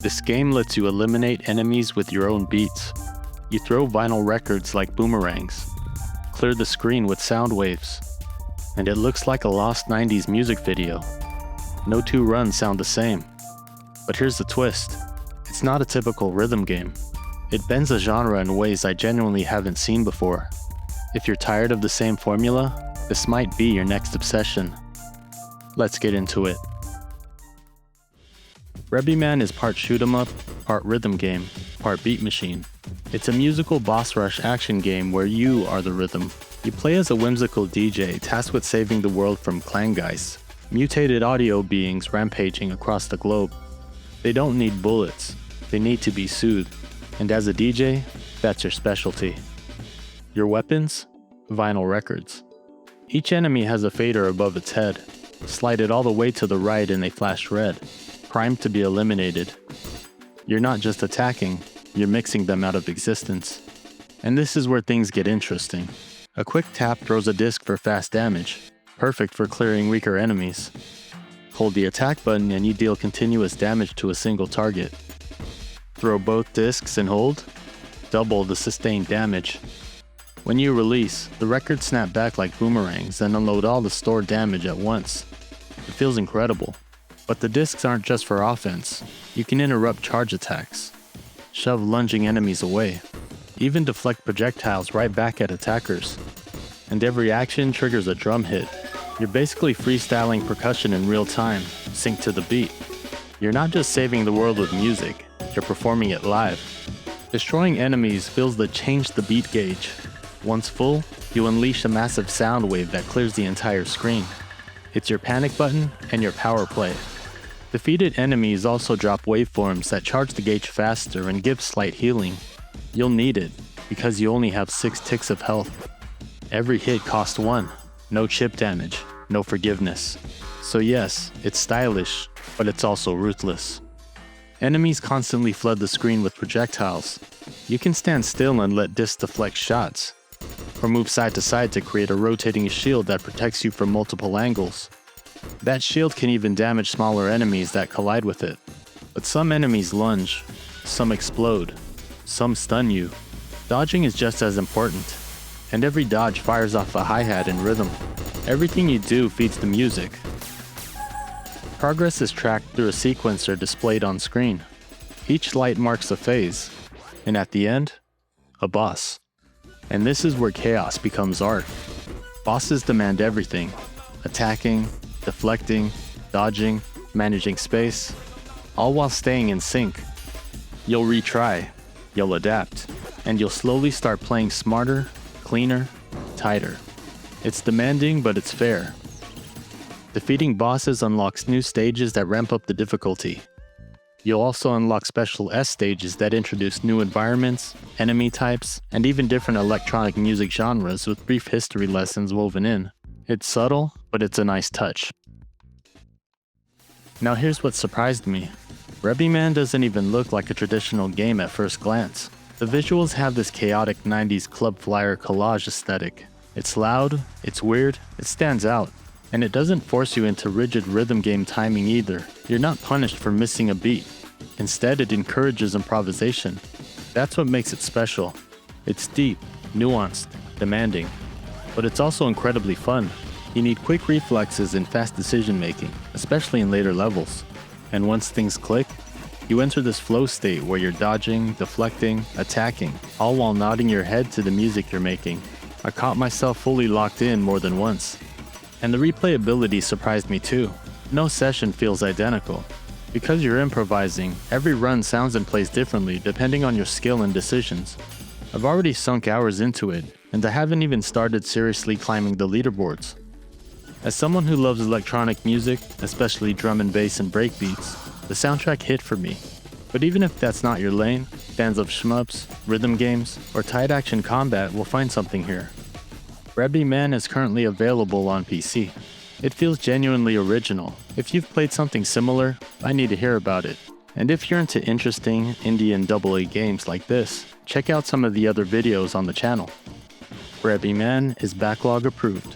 This game lets you eliminate enemies with your own beats. You throw vinyl records like boomerangs, clear the screen with sound waves, and it looks like a lost 90s music video. No two runs sound the same. But here's the twist. It's not a typical rhythm game. It bends the genre in ways I genuinely haven't seen before. If you're tired of the same formula, this might be your next obsession. Let's get into it. BrebeMan is part shoot 'em up, part rhythm game, part beat machine. It's a musical boss rush action game where you are the rhythm. You play as a whimsical DJ tasked with saving the world from clan guys, mutated audio beings rampaging across the globe. They don't need bullets, they need to be soothed. And as a DJ, that's your specialty. Your weapons? Vinyl records. Each enemy has a fader above its head. Slide it all the way to the right and they flash red, primed to be eliminated. You're not just attacking, you're mixing them out of existence. And this is where things get interesting. A quick tap throws a disc for fast damage, perfect for clearing weaker enemies. Hold the attack button and you deal continuous damage to a single target. Throw both discs and hold, double the sustained damage. When you release, the records snap back like boomerangs and unload all the stored damage at once. It feels incredible. But the discs aren't just for offense. You can interrupt charge attacks, shove lunging enemies away, even deflect projectiles right back at attackers. And every action triggers a drum hit. You're basically freestyling percussion in real time, synced to the beat. You're not just saving the world with music, you're performing it live. Destroying enemies fills the change the beat gauge. Once full, you unleash a massive sound wave that clears the entire screen. It's your panic button and your power play. Defeated enemies also drop waveforms that charge the gauge faster and give slight healing. You'll need it, because you only have 6 ticks of health. Every hit costs 1. No chip damage, no forgiveness. So yes, it's stylish, but it's also ruthless. Enemies constantly flood the screen with projectiles. You can stand still and let discs deflect shots, or move side to side to create a rotating shield that protects you from multiple angles. That shield can even damage smaller enemies that collide with it. But some enemies lunge, some explode, some stun you. Dodging is just as important, and every dodge fires off a hi-hat in rhythm. Everything you do feeds the music. Progress is tracked through a sequencer displayed on screen. Each light marks a phase, and at the end, a boss. And this is where chaos becomes art. Bosses demand everything: attacking, deflecting, dodging, managing space, all while staying in sync. You'll retry, you'll adapt, and you'll slowly start playing smarter, cleaner, tighter. It's demanding, but it's fair. Defeating bosses unlocks new stages that ramp up the difficulty. You'll also unlock special S stages that introduce new environments, enemy types, and even different electronic music genres with brief history lessons woven in. It's subtle, but it's a nice touch. Now here's what surprised me. BrebeMan doesn't even look like a traditional game at first glance. The visuals have this chaotic 90s club flyer collage aesthetic. It's loud, it's weird, it stands out. And it doesn't force you into rigid rhythm game timing either. You're not punished for missing a beat. Instead, it encourages improvisation. That's what makes it special. It's deep, nuanced, demanding. But it's also incredibly fun. You need quick reflexes and fast decision making, especially in later levels. And once things click, you enter this flow state where you're dodging, deflecting, attacking, all while nodding your head to the music you're making. I caught myself fully locked in more than once. And the replayability surprised me too. No session feels identical. Because you're improvising, every run sounds and plays differently depending on your skill and decisions. I've already sunk hours into it, and I haven't even started seriously climbing the leaderboards. As someone who loves electronic music, especially drum and bass and breakbeats, the soundtrack hit for me. But even if that's not your lane, fans of shmups, rhythm games, or tight action combat will find something here. BrebeMan is currently available on PC. It feels genuinely original. If you've played something similar, I need to hear about it. And if you're into interesting indie and AA games like this, check out some of the other videos on the channel. BrebeMan is backlog approved.